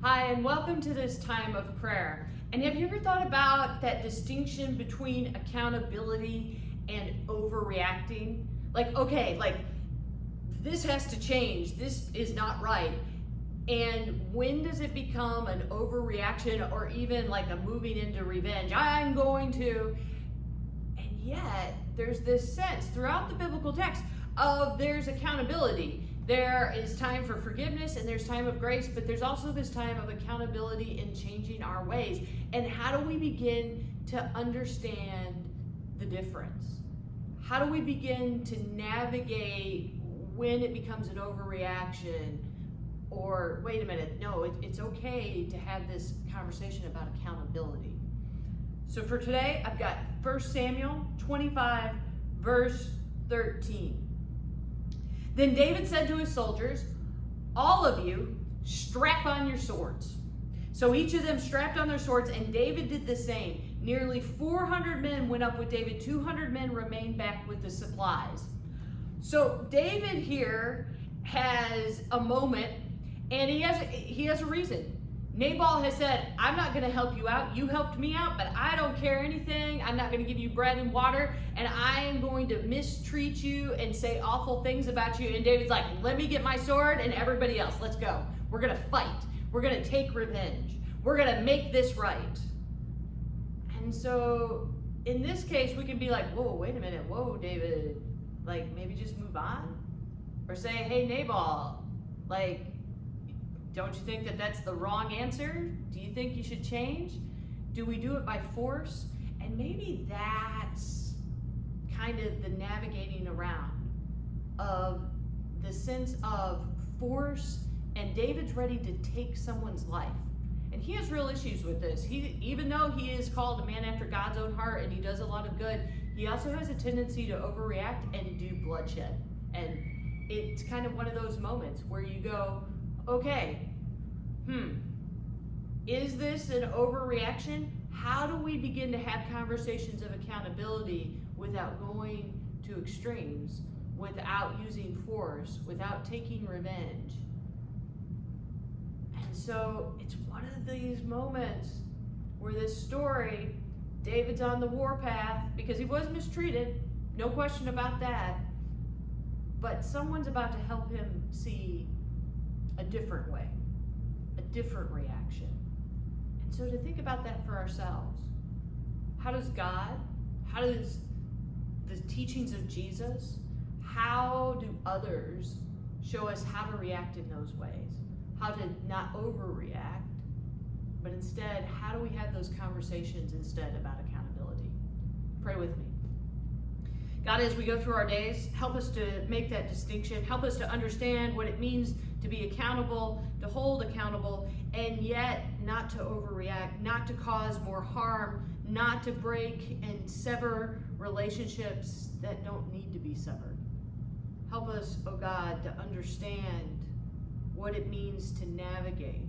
Hi, and welcome to this time of prayer. And have you ever thought about that distinction between accountability and overreacting? Like, this has to change. This is not right. And when does it become an overreaction or even like a moving into revenge? I'm going to. And yet, there's this sense throughout the biblical text of there's accountability. There is time for forgiveness and there's time of grace, but there's also this time of accountability in changing our ways. And how do we begin to understand the difference? How do we begin to navigate when it becomes an overreaction? Or, wait a minute, no, it's okay to have this conversation about accountability. So for today, I've got 1 Samuel 25, verse 13. Then David said to his soldiers, "All of you, strap on your swords." So each of them strapped on their swords, and David did the same. Nearly 400 men went up with David. 200 men remained back with the supplies. So David here has a moment, and he has a reason. Nabal has said, "I'm not going to help you out. You helped me out, but I don't care anything. I'm not going to give you bread and water, and I am going to mistreat you and say awful things about you." And David's like, "Let me get my sword and everybody else. Let's go. We're going to fight. We're going to take revenge. We're going to make this right." And so in this case, we can be like, "Whoa, wait a minute. Whoa, David. Like, maybe just move on." Or say, "Hey, Nabal, like, don't you think that that's the wrong answer? Do you think you should change? Do we do it by force?" And maybe that's kind of the navigating around of the sense of force, and David's ready to take someone's life. And he has real issues with this. Even though he is called a man after God's own heart and he does a lot of good, he also has a tendency to overreact and do bloodshed. And it's kind of one of those moments where you go, okay, is this an overreaction? How do we begin to have conversations of accountability without going to extremes, without using force, without taking revenge? And so it's one of these moments where this story, David's on the warpath because he was mistreated, no question about that, but someone's about to help him see a different way, a different reaction. And so to think about that for ourselves, how does God, how does the teachings of Jesus, how do others show us how to react in those ways? How to not overreact, but instead, how do we have those conversations instead about accountability? Pray with me. God, as we go through our days, help us to make that distinction. Help us to understand what it means to be accountable, to hold accountable, and yet not to overreact, not to cause more harm, not to break and sever relationships that don't need to be severed. Help us, oh God, to understand what it means to navigate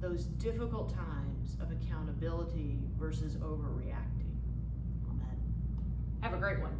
those difficult times of accountability versus overreacting. Amen. Have a great one.